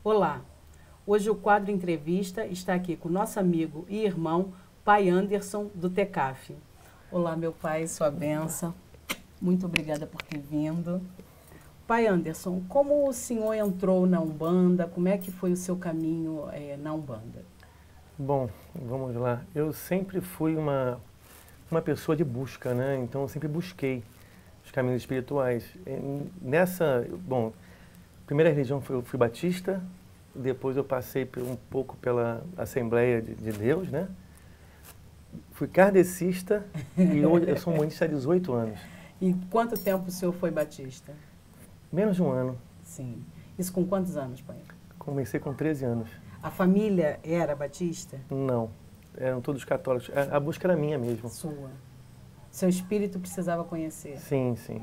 Olá, hoje o quadro Entrevista está aqui com nosso amigo e irmão, Pai Anderson, do TECAF. Olá, meu pai, sua bênção. Muito obrigada por ter vindo. Pai Anderson, como o senhor entrou na Umbanda? Como é que foi o seu caminho na Umbanda? Bom, vamos lá. Eu sempre fui uma pessoa de busca, né? Então eu sempre busquei os caminhos espirituais. Bom, primeira religião eu fui batista, depois eu passei um pouco pela Assembleia de Deus, né? Fui kardecista e hoje eu sou umbandista há 18 anos. E quanto tempo o senhor foi batista? Menos de um ano. Sim. Isso com quantos anos, pai? Comecei com 13 anos. A família era batista? Não, eram todos católicos. A busca era minha mesmo. Sua. Seu espírito precisava conhecer. Sim, sim.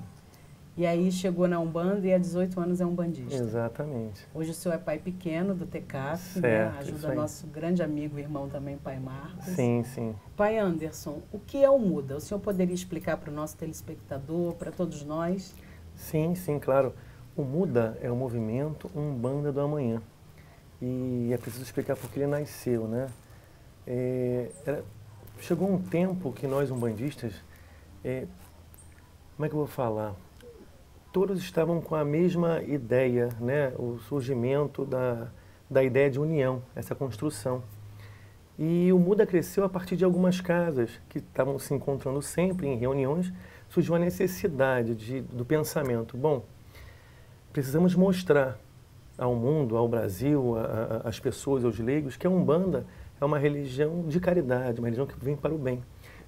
E aí chegou na Umbanda e há 18 anos é umbandista. Exatamente. Hoje o senhor é pai pequeno do TECAF, Certo, né? Ajuda nosso grande amigo e irmão também, pai Marcos. Sim, sim. Pai Anderson, o que é o MUDA? O senhor poderia explicar para o nosso telespectador, para todos nós? Sim, sim, claro. O MUDA é o movimento Umbanda do Amanhã. E é preciso explicar por que ele nasceu, né? Chegou um tempo que nós umbandistas, como é que eu vou falar? Todos estavam com a mesma ideia, né? O surgimento da ideia de união, essa construção. E o MUDA cresceu a partir de algumas casas que estavam se encontrando sempre em reuniões. Surgiu a necessidade do pensamento. Bom, precisamos mostrar ao mundo, ao Brasil, às pessoas, aos leigos, que a Umbanda é uma religião de caridade, uma religião que vem para o bem,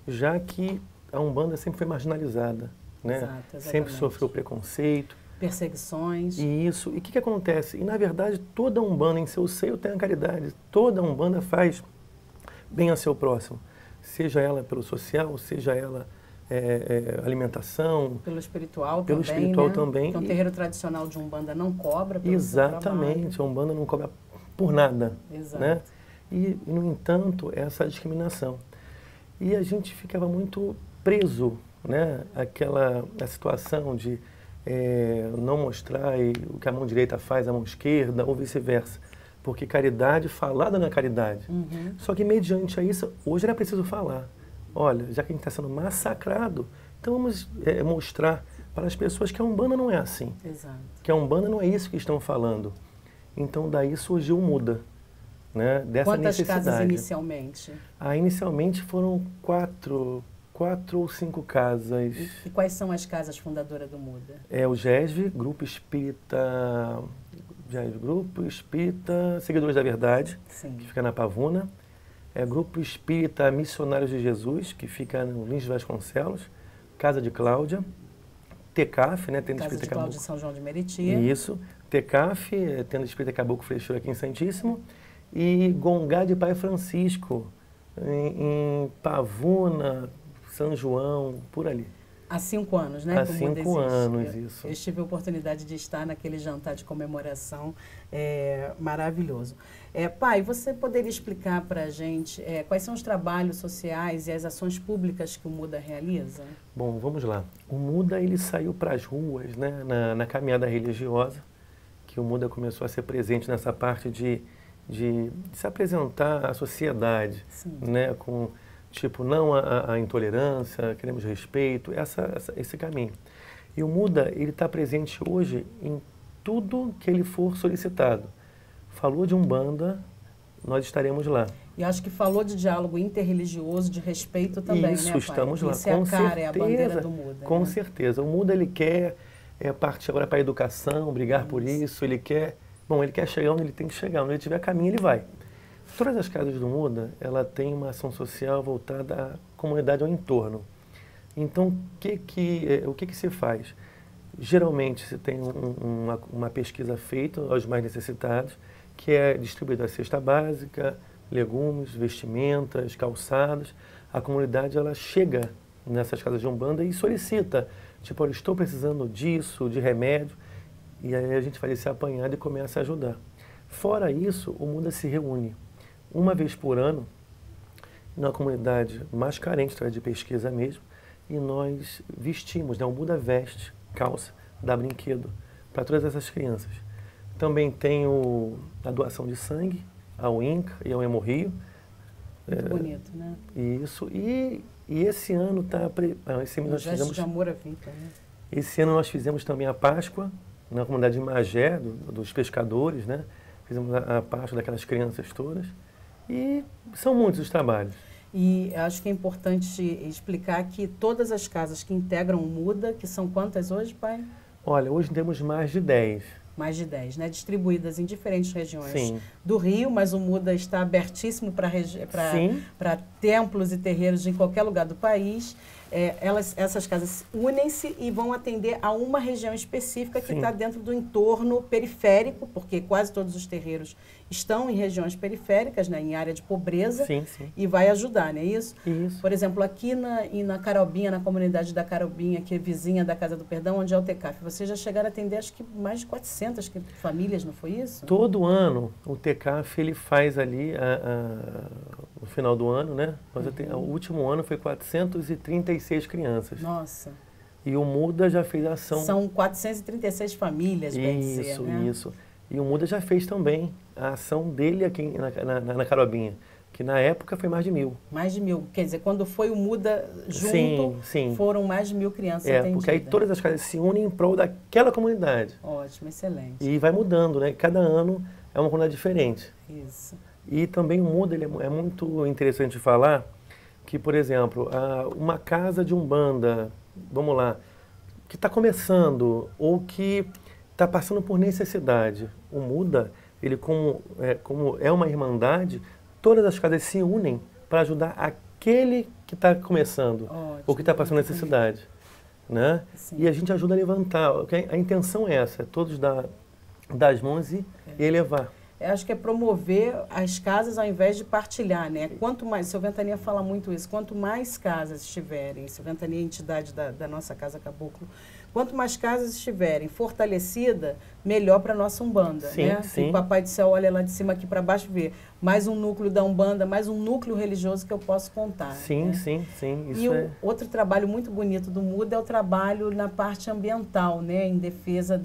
já que a Umbanda sempre foi marginalizada, né? Exato, sempre sofreu preconceito. Perseguições. E o que acontece? E, na verdade, toda Umbanda em seu seio tem a caridade. Toda Umbanda faz bem ao seu próximo, seja ela pelo social, seja ela alimentação. Pelo espiritual pelo também, espiritual né? também. Porque um terreiro tradicional de Umbanda não cobra pelo Exatamente, a Umbanda não cobra por nada. Exato. Né? E, no entanto, essa discriminação. E a gente ficava muito preso, né? A situação de não mostrar o que a mão direita faz, a mão esquerda, ou vice-versa. Porque caridade, falada não é caridade. Uhum. Só que, mediante a isso, hoje era preciso falar. Olha, já que a gente está sendo massacrado, então vamos mostrar para as pessoas que a Umbanda não é assim. Exato. Que a Umbanda não é isso que estão falando. Então, daí surgiu o MUDA, né? Dessa Quantas necessidade. casas inicialmente? Inicialmente foram quatro ou cinco casas. E quais são as casas fundadoras do MUDA? O GESV, Grupo Espírita Seguidores da Verdade, Sim. que fica na Pavuna. Grupo Espírita Missionários de Jesus, que fica no Lins de Vasconcelos. Casa de Cláudia. TECAF, né? Tenda Casa Espírita de Cláudia Caboclo. São João de Meriti. Isso. TECAF, Tenda Espírita Caboclo Freixeira aqui em Santíssimo. E Gongá de Pai Francisco, em Pavuna, São João, por ali. Há 5 anos, né? Há 5 anos, isso. Eu tive a oportunidade de estar naquele jantar de comemoração maravilhoso. Pai, você poderia explicar para a gente quais são os trabalhos sociais e as ações públicas que o MUDA realiza? Bom, vamos lá. O MUDA ele saiu para as ruas, né, na caminhada religiosa, que o MUDA começou a ser presente nessa parte de se apresentar à sociedade, né, com tipo, não a intolerância, queremos respeito, esse caminho. E o MUDA, ele está presente hoje em tudo que ele for solicitado. Falou de Umbanda, nós estaremos lá. E acho que falou de diálogo interreligioso, de respeito também, Isso, né, pai? estamos lá, Isso é a cara, é a bandeira do MUDA. Com né? certeza. O MUDA, ele quer partir agora para a educação, brigar por isso, ele quer chegar onde ele tem que chegar, onde ele tiver caminho, ele vai. Todas as casas do MUDA, ela tem uma ação social voltada à comunidade ao entorno. Então, o que se faz? Geralmente, se tem uma pesquisa feita aos mais necessitados, que é distribuída a cesta básica, legumes, vestimentas, calçados. A comunidade, ela chega nessas casas de Umbanda e solicita, tipo, olha, estou precisando disso, de remédio, e aí a gente faz esse apanhado e começa a ajudar. Fora isso, o MUDA se reúne uma vez por ano, na comunidade mais carente, através de pesquisa mesmo, e nós vestimos, né? O MUDA veste, calça, dá brinquedo para todas essas crianças. Também tem a doação de sangue ao INCA e ao Hemorrio. Muito bonito, né? Isso. E esse ano está... Esse ano Um nós gesto fizemos, de amor à vida, né? esse ano nós fizemos também a Páscoa na comunidade de Magé, dos pescadores, né? Fizemos a Páscoa daquelas crianças todas. E são muitos os trabalhos. E acho que é importante explicar que todas as casas que integram o MUDA, que são quantas hoje, pai? Olha, hoje temos mais de 10. Mais de 10, né? Distribuídas em diferentes regiões Sim. do Rio, mas o MUDA está abertíssimo para templos e terreiros em qualquer lugar do país. Essas casas unem-se e vão atender a uma região específica que está dentro do entorno periférico, porque quase todos os terreiros estão em regiões periféricas, né, em área de pobreza, e vai ajudar, não é isso? Isso. Por exemplo, aqui na Carobinha, na comunidade da Carobinha, que é vizinha da Casa do Perdão, onde é o TECAF, vocês já chegaram a atender acho que mais de 400 famílias, não foi isso? Todo ano o TECAF ele faz ali, no final do ano, né? O último ano foi 436 crianças. Nossa. E o MUDA já fez a ação. São 436 famílias, bem dizer, né? Isso. E o MUDA já fez também a ação dele aqui na Carobinha, que na época foi mais de 1000. Mais de 1000. Quer dizer, quando foi o MUDA junto, foram mais de 1000 crianças atendidas. Porque aí todas as casas se unem em prol daquela comunidade. Ótimo, excelente. E vai mudando, né? Cada ano é uma comunidade diferente. Isso. E também o MUDA ele é muito interessante falar que, por exemplo, uma casa de umbanda, vamos lá, que está começando ou que está passando por necessidade, o MUDA, ele como é uma irmandade, todas as casas se unem para ajudar aquele que está começando. Ótimo, ou que está passando necessidade. Né? E a gente ajuda a levantar. A intenção é essa, todos dar as mãos e elevar. Eu acho que é promover as casas ao invés de partilhar, né? Quanto mais, seu Ventania fala muito isso, quanto mais casas estiverem, seu Ventania é a entidade da nossa Casa Caboclo, quanto mais casas estiverem fortalecida, melhor para a nossa Umbanda, né? O Papai do Céu olha lá de cima aqui para baixo e vê mais um núcleo da Umbanda, mais um núcleo religioso que eu posso contar. Sim. Isso e outro trabalho muito bonito do MUDA é o trabalho na parte ambiental, né? Em defesa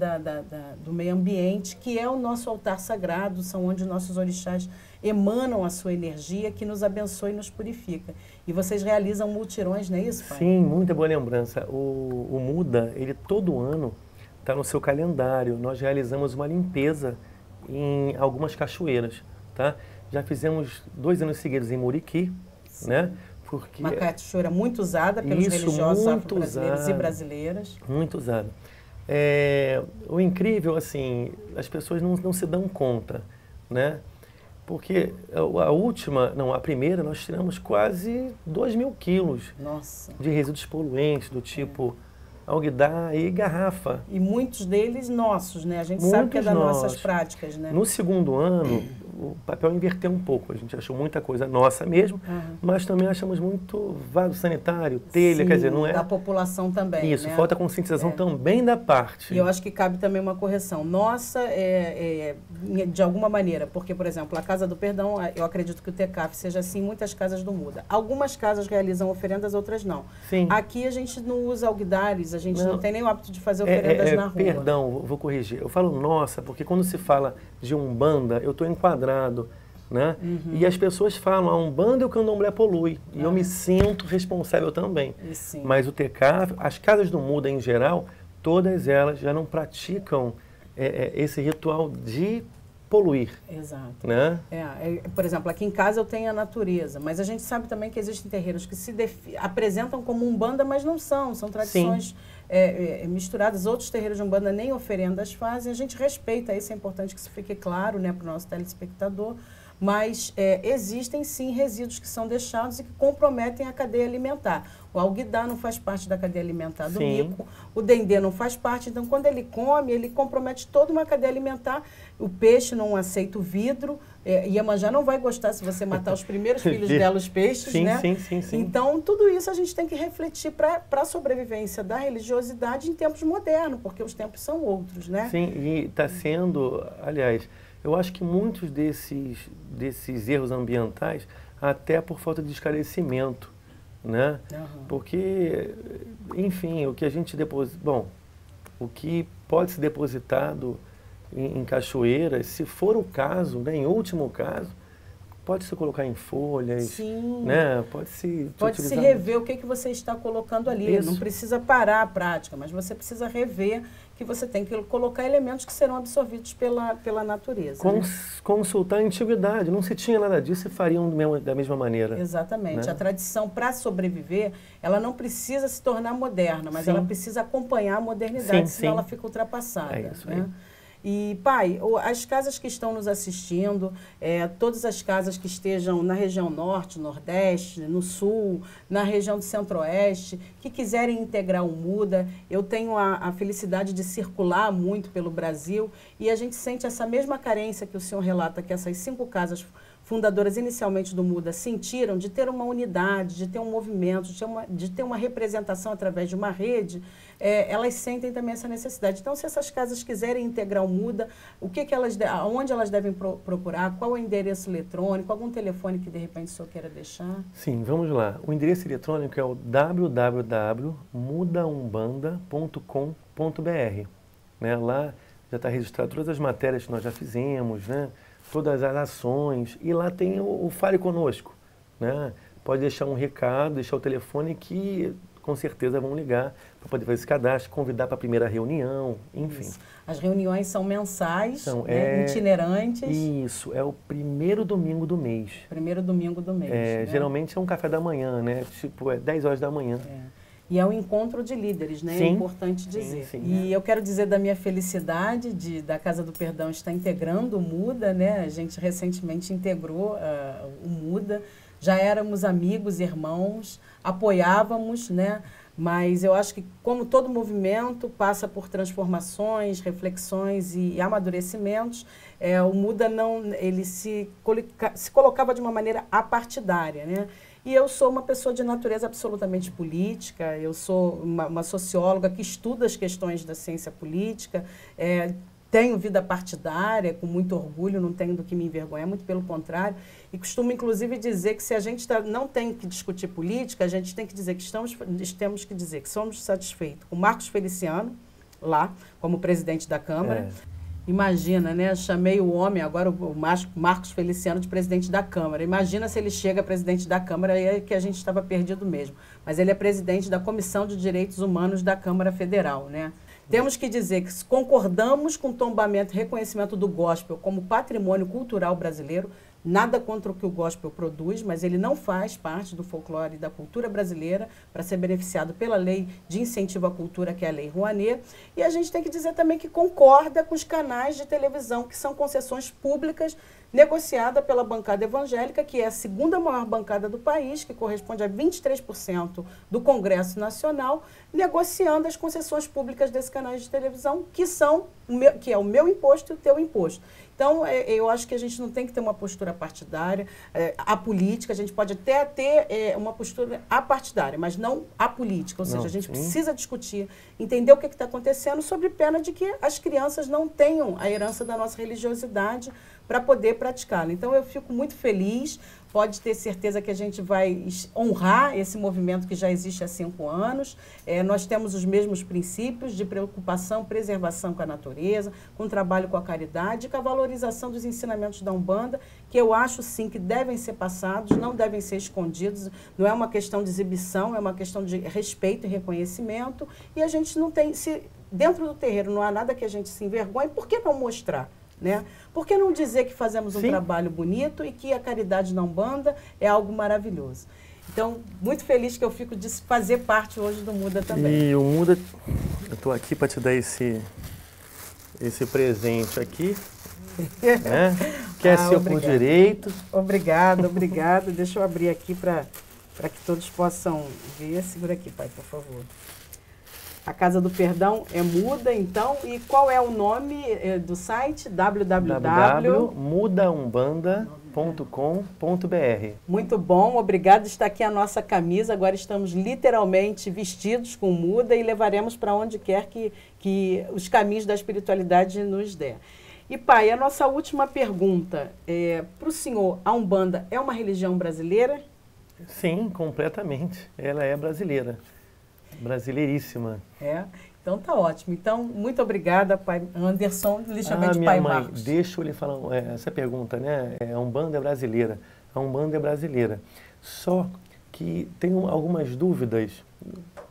do meio ambiente, que é o nosso altar sagrado, são onde nossos orixás emanam a sua energia que nos abençoa e nos purifica. E vocês realizam multirões, não é isso, pai? Sim, muita boa lembrança. O MUDA, ele todo ano está no seu calendário. Nós realizamos uma limpeza em algumas cachoeiras, tá? Já fizemos 2 anos seguidos em Muriqui, né? Porque uma cachoeira muito usada pelos religiosos afro-brasileiros e brasileiras. Muito usada. O incrível, assim, as pessoas não se dão conta, né? Porque a primeira, nós tiramos quase 2.000 quilos de resíduos poluentes, do tipo alguidar e garrafa. E muitos deles nossos, né? A gente sabe que é das nossas práticas, né? No segundo ano, o papel inverteu um pouco. A gente achou muita coisa nossa mesmo, mas também achamos muito vaso sanitário, telha, quer dizer, não é... da população também, Isso, né? falta conscientização também da parte. E eu acho que cabe também uma correção. Nossa, de alguma maneira, porque, por exemplo, a Casa do Perdão, eu acredito que o TECAF seja assim, muitas casas do MUDA. Algumas casas realizam oferendas, outras não. Sim. Aqui a gente não usa alguidares, a gente não tem nem o hábito de fazer oferendas na rua. Perdão, vou corrigir. Eu falo nossa, porque quando se fala de Umbanda, eu estou enquadrado, né? E as pessoas falam, a Umbanda e o Candomblé polui. E eu me sinto responsável também. Mas o TECAF, as casas do MUDA em geral, todas elas já não praticam esse ritual de poluir. Exato. Né? Por exemplo, aqui em casa eu tenho a natureza, mas a gente sabe também que existem terreiros que se apresentam como Umbanda, mas não são tradições misturadas. Outros terreiros de Umbanda nem oferendas fazem, a gente respeita isso, é importante que isso fique claro, né, para o nosso telespectador, mas existem sim resíduos que são deixados e que comprometem a cadeia alimentar. O alguidar não faz parte da cadeia alimentar do mico, o dendê não faz parte, então quando ele come, ele compromete toda uma cadeia alimentar. O peixe não aceita o vidro, Iemanjá não vai gostar se você matar os primeiros filhos dela, os peixes, né? Sim. Então, tudo isso a gente tem que refletir para a sobrevivência da religiosidade em tempos modernos, porque os tempos são outros, né? Sim, e está sendo, aliás, eu acho que muitos desses erros ambientais, até por falta de esclarecimento, né? Porque, enfim, o que a gente deposita, o que pode ser depositado em cachoeiras, se for o caso, né, em último caso, pode-se colocar em folhas, Sim. né? Pode-se rever o que você está colocando ali. Isso. Não precisa parar a prática, mas você precisa rever que você tem que colocar elementos que serão absorvidos pela natureza. Né? Consultar a antiguidade. Não se tinha nada disso e fariam da mesma maneira. Exatamente. Né? A tradição, para sobreviver, ela não precisa se tornar moderna, mas ela precisa acompanhar a modernidade, senão ela fica ultrapassada. É isso né? aí. E, pai, as casas que estão nos assistindo, todas as casas que estejam na região norte, nordeste, no sul, na região do centro-oeste, que quiserem integrar o Muda, eu tenho a felicidade de circular muito pelo Brasil e a gente sente essa mesma carência que o senhor relata, que essas 5 casas fundadoras inicialmente do Muda sentiram de ter uma unidade, de ter um movimento, de ter uma representação através de uma rede, elas sentem também essa necessidade. Então, se essas casas quiserem integrar o Muda, onde elas devem procurar, qual é o endereço eletrônico, algum telefone que de repente o senhor queira deixar? Sim, vamos lá. O endereço eletrônico é o www.mudaumbanda.com.br. Né? Lá já está registrado todas as matérias que nós já fizemos, né? Todas as ações, e lá tem o Fale Conosco, né? Pode deixar um recado, deixar o telefone que com certeza vão ligar para poder fazer esse cadastro, convidar para a primeira reunião, enfim. Isso. As reuniões são mensais, né? Itinerantes. Isso, é o primeiro domingo do mês. Primeiro domingo do mês. Né? Geralmente é um café da manhã, né? Tipo, 10 horas da manhã. E é um encontro de líderes, né? Sim, é importante dizer. Sim. E eu quero dizer da minha felicidade da Casa do Perdão estar integrando o Muda, né? A gente recentemente integrou o Muda. Já éramos amigos, irmãos, apoiávamos, né? Mas eu acho que, como todo movimento passa por transformações, reflexões e amadurecimentos, o Muda ele se colocava de uma maneira apartidária, né? E eu sou uma pessoa de natureza absolutamente política, eu sou uma socióloga que estuda as questões da ciência política, tenho vida partidária, com muito orgulho, não tenho do que me envergonhar, muito pelo contrário, e costumo inclusive dizer que se a gente não tem que discutir política, a gente tem que dizer que temos que dizer que somos satisfeitos com Marcos Feliciano, lá, como presidente da Câmara. Imagina, né? Chamei o homem, agora o Marcos Feliciano, de presidente da Câmara. Imagina se ele chega a presidente da Câmara, aí é que a gente estava perdido mesmo. Mas ele é presidente da Comissão de Direitos Humanos da Câmara Federal, né? Temos que dizer que concordamos com o tombamento e reconhecimento do gospel como patrimônio cultural brasileiro. Nada contra o que o gospel produz, mas ele não faz parte do folclore e da cultura brasileira para ser beneficiado pela lei de incentivo à cultura, que é a Lei Rouanet. E a gente tem que dizer também que concorda com os canais de televisão, que são concessões públicas negociada pela bancada evangélica, que é a segunda maior bancada do país, que corresponde a 23% do Congresso Nacional, negociando as concessões públicas desses canais de televisão, que é o meu imposto e o teu imposto. Então, eu acho que a gente não tem que ter uma postura partidária, apolítica, a gente pode até ter uma postura apartidária, mas não apolítica, ou seja, a gente precisa discutir, entender o que está acontecendo, sob pena de que as crianças não tenham a herança da nossa religiosidade para poder praticá-la. Então, eu fico muito feliz, pode ter certeza que a gente vai honrar esse movimento que já existe há 5 anos. Nós temos os mesmos princípios de preocupação, preservação com a natureza, com trabalho com a caridade e com a valorização dos ensinamentos da Umbanda, que eu acho, sim, que devem ser passados, não devem ser escondidos. Não é uma questão de exibição, é uma questão de respeito e reconhecimento. E a gente não tem... Se dentro do terreiro não há nada que a gente se envergonhe, por que não mostrar? Né? Por que não dizer que fazemos um trabalho bonito e que a caridade na Umbanda é algo maravilhoso? Então, muito feliz que eu fico de fazer parte hoje do Muda também. E o Muda, eu estou aqui para te dar esse presente aqui, né? Que é seu por direito. Obrigada. Deixa eu abrir aqui para que todos possam ver. Segura aqui, pai, por favor. A Casa do Perdão é Muda, então, e qual é o nome do site? www.mudaumbanda.com.br. Muito bom, obrigado. Está aqui a nossa camisa, agora estamos literalmente vestidos com Muda e levaremos para onde quer que os caminhos da espiritualidade nos der. E, pai, a nossa última pergunta, para o senhor, a Umbanda é uma religião brasileira? Sim, completamente. Ela é brasileira. Brasileiríssima. Então tá ótimo. Então, muito obrigada, pai Anderson, lhe chamei de pai mãe, Marcos. deixa eu lhe falar essa pergunta, né? A Umbanda é brasileira. A Umbanda é brasileira. Só que tem algumas dúvidas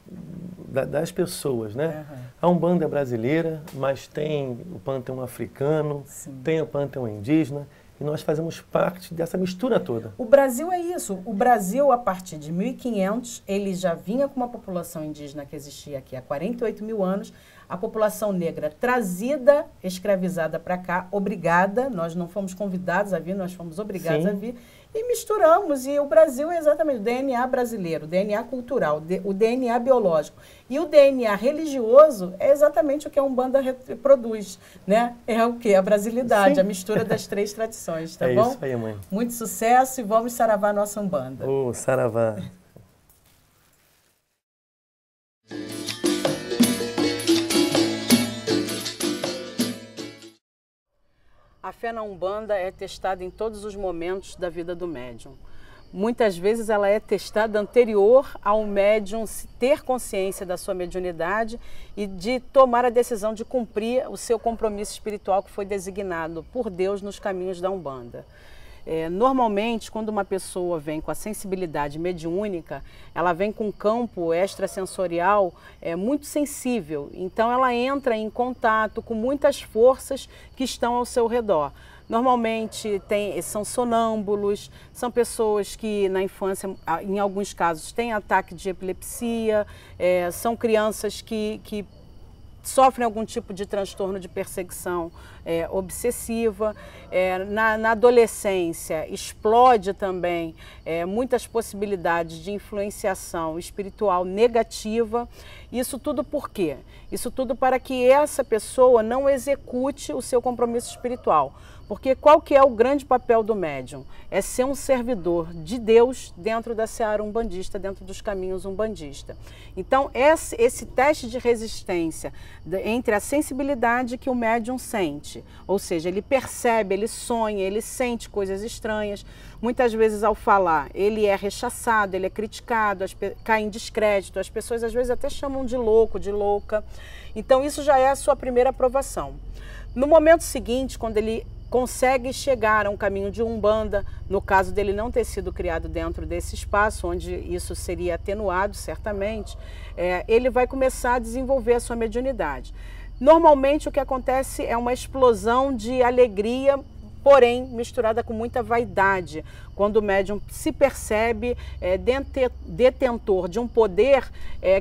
das pessoas, né? Uhum. A Umbanda é brasileira, mas tem o panteão africano, sim, tem o panteão indígena, e nós fazemos parte dessa mistura toda. O Brasil é isso. O Brasil, a partir de 1500, ele já vinha com uma população indígena que existia aqui há 48 mil anos, a população negra trazida, escravizada para cá, obrigada, nós não fomos convidados a vir, nós fomos obrigados, sim, a vir, e misturamos, e o Brasil é exatamente o DNA brasileiro, o DNA cultural, o DNA biológico. E o DNA religioso é exatamente o que a Umbanda reproduz, né? É o quê? A brasilidade, sim, a mistura das três tradições, tá bom? É isso aí, mãe. Muito sucesso e vamos saravar nossa Umbanda. Ô, saravá. A fé na Umbanda é testada em todos os momentos da vida do médium. Muitas vezes ela é testada anterior ao médium ter consciência da sua mediunidade e de tomar a decisão de cumprir o seu compromisso espiritual que foi designado por Deus nos caminhos da Umbanda. Normalmente, quando uma pessoa vem com a sensibilidade mediúnica, ela vem com um campo extrasensorial muito sensível. Então, ela entra em contato com muitas forças que estão ao seu redor. Normalmente são sonâmbulos, são pessoas que na infância, em alguns casos, têm ataque de epilepsia, são crianças que sofrem algum tipo de transtorno de perseguição obsessiva. Na adolescência explode também muitas possibilidades de influenciação espiritual negativa. Isso tudo por quê? Isso tudo para que essa pessoa não execute o seu compromisso espiritual. Porque qual que é o grande papel do médium? É ser um servidor de Deus dentro da seara umbandista, dentro dos caminhos umbandistas. Então, esse teste de resistência entre a sensibilidade que o médium sente, ou seja, ele percebe, ele sonha, ele sente coisas estranhas. Muitas vezes, ao falar, ele é rechaçado, ele é criticado, cai em descrédito, as pessoas às vezes até chamam de louco, de louca. Então, isso já é a sua primeira aprovação. No momento seguinte, quando ele consegue chegar a um caminho de Umbanda, no caso dele não ter sido criado dentro desse espaço, onde isso seria atenuado, certamente, ele vai começar a desenvolver a sua mediunidade. Normalmente o que acontece é uma explosão de alegria, porém misturada com muita vaidade, quando o médium se percebe detentor de um poder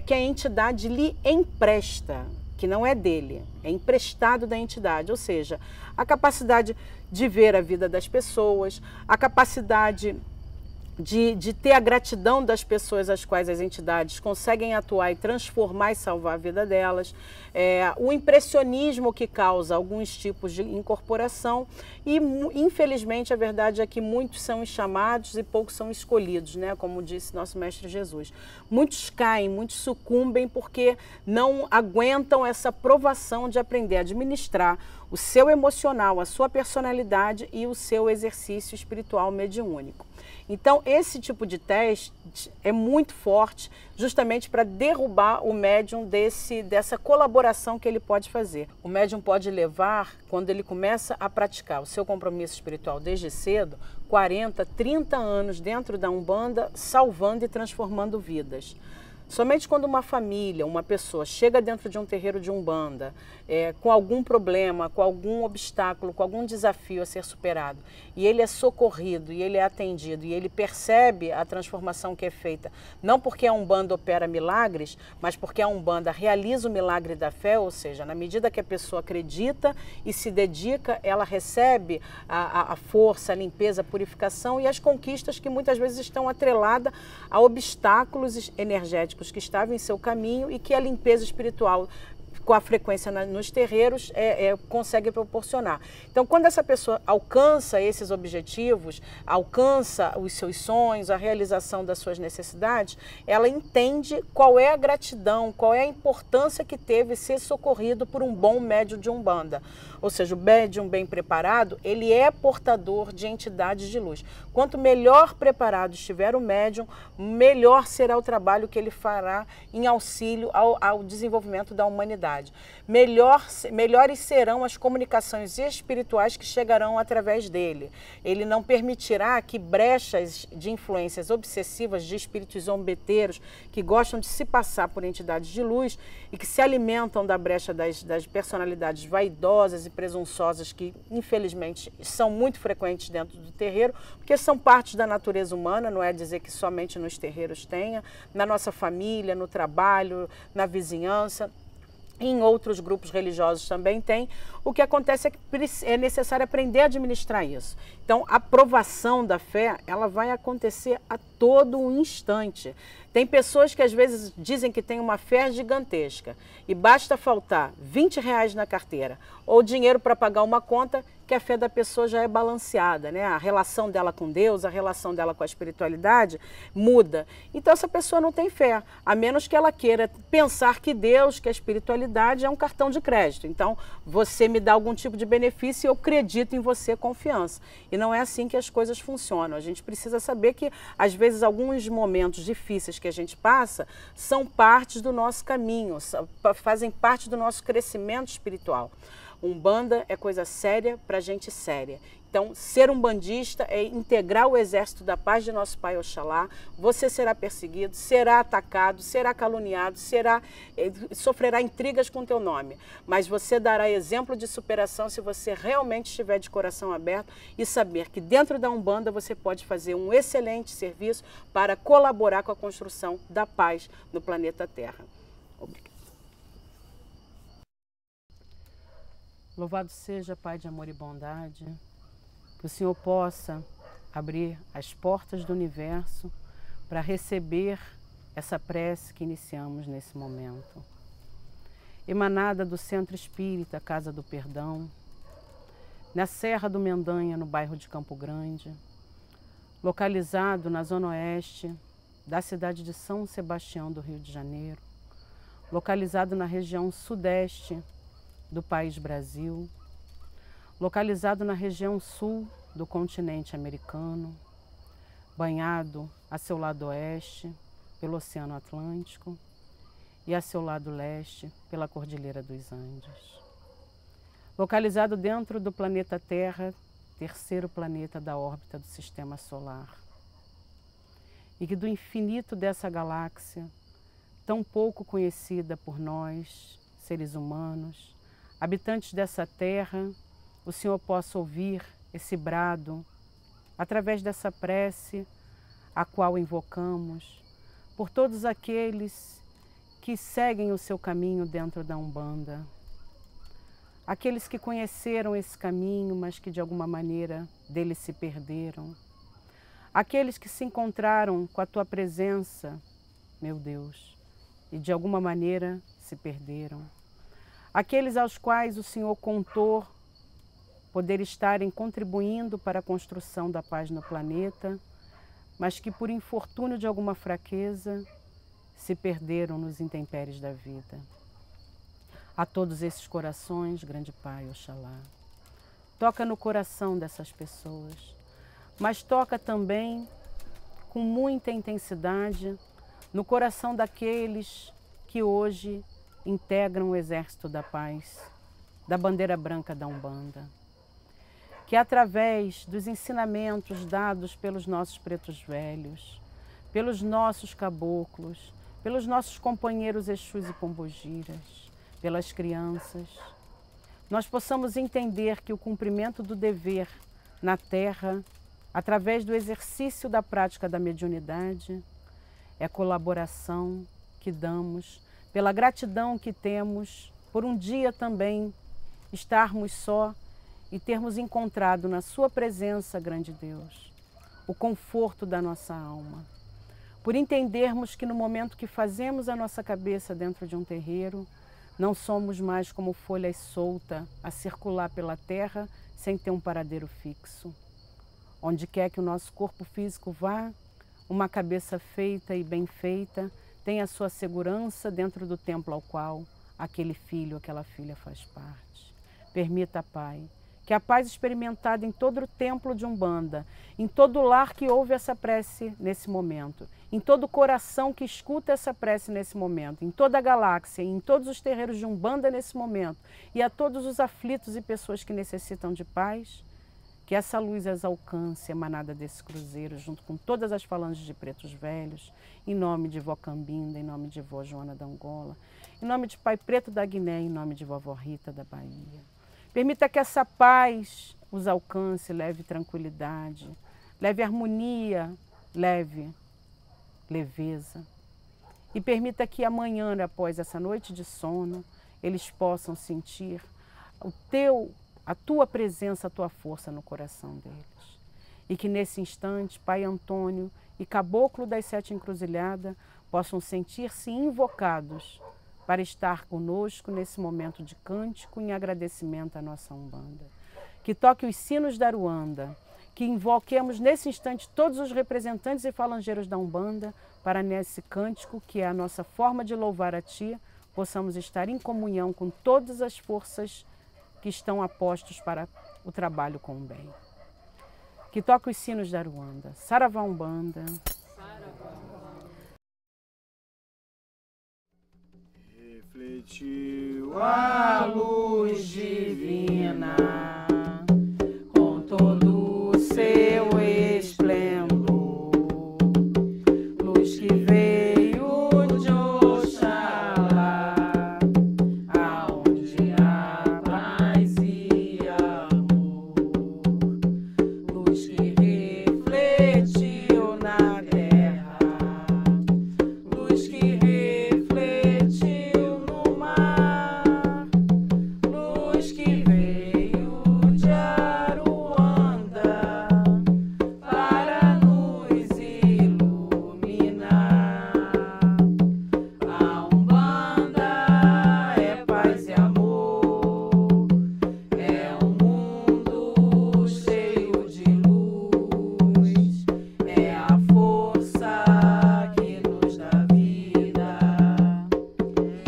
que a entidade lhe empresta, que não é dele, é emprestado da entidade, ou seja, a capacidade de ver a vida das pessoas, a capacidade de ter a gratidão das pessoas às quais as entidades conseguem atuar e transformar e salvar a vida delas, o impressionismo que causa alguns tipos de incorporação e, infelizmente, a verdade é que muitos são chamados e poucos são escolhidos, né? Como disse nosso Mestre Jesus. Muitos caem, muitos sucumbem porque não aguentam essa provação de aprender a administrar o seu emocional, a sua personalidade e o seu exercício espiritual mediúnico. Então, esse tipo de teste é muito forte, justamente para derrubar o médium dessa colaboração que ele pode fazer. O médium pode levar, quando ele começa a praticar o seu compromisso espiritual desde cedo, 40, 30 anos dentro da Umbanda, salvando e transformando vidas. Somente quando uma família, uma pessoa chega dentro de um terreiro de Umbanda, com algum problema, com algum obstáculo, com algum desafio a ser superado, e ele é socorrido, e ele é atendido, e ele percebe a transformação que é feita, não porque a Umbanda opera milagres, mas porque a Umbanda realiza o milagre da fé, ou seja, na medida que a pessoa acredita e se dedica, ela recebe a força, a limpeza, a purificação e as conquistas que muitas vezes estão atreladas a obstáculos energéticos que estavam em seu caminho e que a limpeza espiritual com a frequência nos terreiros, consegue proporcionar. Então, quando essa pessoa alcança esses objetivos, alcança os seus sonhos, a realização das suas necessidades, ela entende qual é a gratidão, qual é a importância que teve ser socorrido por um bom médium de Umbanda. Ou seja, o médium bem preparado, ele é portador de entidades de luz. Quanto melhor preparado estiver o médium, melhor será o trabalho que ele fará em auxílio ao desenvolvimento da humanidade. Melhores serão as comunicações espirituais que chegarão através dele. Ele não permitirá que brechas de influências obsessivas de espíritos zombeteiros que gostam de se passar por entidades de luz e que se alimentam da brecha das personalidades vaidosas e presunçosas que, infelizmente, são muito frequentes dentro do terreiro, porque são partes da natureza humana, não é dizer que somente nos terreiros tenha, na nossa família, no trabalho, na vizinhança. Em outros grupos religiosos também tem. O que acontece é que é necessário aprender a administrar isso. Então, a provação da fé, ela vai acontecer a todo um instante. Tem pessoas que às vezes dizem que tem uma fé gigantesca e basta faltar R$20 na carteira ou dinheiro para pagar uma conta que a fé da pessoa já é balanceada, né? A relação dela com Deus, a relação dela com a espiritualidade muda. Então essa pessoa não tem fé, a menos que ela queira pensar que Deus, que a espiritualidade é um cartão de crédito. Então você me dá algum tipo de benefício e eu acredito em você, confiança. E não é assim que as coisas funcionam. A gente precisa saber que às vezes alguns momentos difíceis que a gente passa são partes do nosso caminho, fazem parte do nosso crescimento espiritual. Umbanda é coisa séria para gente séria. Então, ser umbandista é integrar o exército da paz de nosso Pai Oxalá. Você será perseguido, será atacado, será caluniado, sofrerá intrigas com teu nome. Mas você dará exemplo de superação se você realmente estiver de coração aberto e saber que dentro da Umbanda você pode fazer um excelente serviço para colaborar com a construção da paz no planeta Terra. Obrigada. Louvado seja, Pai de amor e bondade, que o Senhor possa abrir as portas do universo para receber essa prece que iniciamos nesse momento. Emanada do Centro Espírita Casa do Perdão, na Serra do Mendanha, no bairro de Campo Grande, localizado na zona oeste da cidade de São Sebastião do Rio de Janeiro, localizado na região sudeste do país Brasil, localizado na região sul do continente americano, banhado a seu lado oeste pelo Oceano Atlântico e a seu lado leste pela Cordilheira dos Andes. Localizado dentro do planeta Terra, terceiro planeta da órbita do Sistema Solar. E que do infinito dessa galáxia, tão pouco conhecida por nós, seres humanos, habitantes dessa terra, o Senhor possa ouvir esse brado através dessa prece a qual invocamos por todos aqueles que seguem o seu caminho dentro da Umbanda. Aqueles que conheceram esse caminho, mas que de alguma maneira dele se perderam. Aqueles que se encontraram com a tua presença, meu Deus, e de alguma maneira se perderam. Aqueles aos quais o Senhor contou poder estarem contribuindo para a construção da paz no planeta, mas que por infortúnio de alguma fraqueza se perderam nos intempéries da vida. A todos esses corações, grande Pai Oxalá, toca no coração dessas pessoas, mas toca também com muita intensidade no coração daqueles que hoje integram o Exército da Paz, da bandeira branca da Umbanda. Que através dos ensinamentos dados pelos nossos pretos velhos, pelos nossos caboclos, pelos nossos companheiros Exus e Pombogiras, pelas crianças, nós possamos entender que o cumprimento do dever na Terra, através do exercício da prática da mediunidade, é a colaboração que damos, pela gratidão que temos, por um dia também estarmos só e termos encontrado na sua presença, grande Deus, o conforto da nossa alma. Por entendermos que no momento que fazemos a nossa cabeça dentro de um terreiro, Não somos mais como folhas soltas a circular pela terra sem ter um paradeiro fixo. Onde quer que o nosso corpo físico vá, uma cabeça feita e bem feita tem a sua segurança dentro do templo ao qual aquele filho, aquela filha faz parte. Permita, Pai, que a paz experimentada em todo o templo de Umbanda, em todo lar que ouve essa prece nesse momento, em todo coração que escuta essa prece nesse momento, em toda a galáxia, em todos os terreiros de Umbanda nesse momento, e a todos os aflitos e pessoas que necessitam de paz, que essa luz as alcance, emanada desse cruzeiro, junto com todas as falanges de pretos velhos, em nome de vó Cambinda, em nome de vó Joana da Angola, em nome de pai Preto da Guiné, em nome de vovó Rita da Bahia. Permita que essa paz os alcance, leve tranquilidade, leve harmonia, leve leveza. E permita que amanhã, após essa noite de sono, eles possam sentir a tua presença, a tua força no coração deles. E que nesse instante, Pai Antônio e Caboclo das Sete Encruzilhadas possam sentir-se invocados para estar conosco nesse momento de cântico em agradecimento à nossa Umbanda. Que toque os sinos da Aruanda, que invoquemos nesse instante todos os representantes e falangeiros da Umbanda para nesse cântico, que é a nossa forma de louvar a Ti, possamos estar em comunhão com todas as forças que estão apostos para o trabalho com o bem. Que toque os sinos da Aruanda. Saravá Umbanda. Refletiu a luz divina com todo o seu esplendor, luz que veio de Oxalá, aonde há paz e amor, luz que refletiu na terra, luz que refletiu no mar, luz que veio de Aruanda para nos iluminar. A Umbanda é paz e amor, é um mundo cheio de luz, é a força que nos dá vida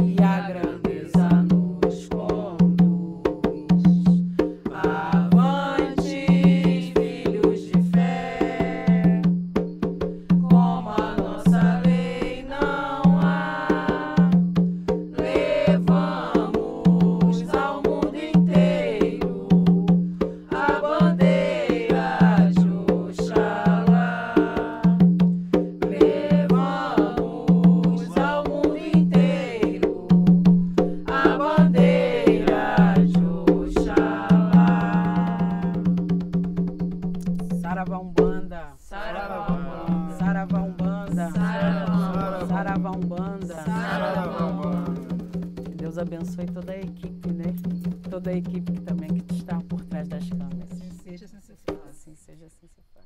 e a grandeza nos conduz. Avante, filhos de fé, como a nossa lei não há, levamos ao mundo inteiro a bandeira de Oxalá. Levamos ao mundo inteiro a bandeira de Oxalá. Saravá Umbanda. Saravá Umbanda. Saravá Umbanda. Saravá Umbanda. Saravá Umbanda. Que Deus abençoe toda a equipe, né? Toda a equipe que também que está por trás das câmeras. Seja assim se faz. Assim seja, assim se faz.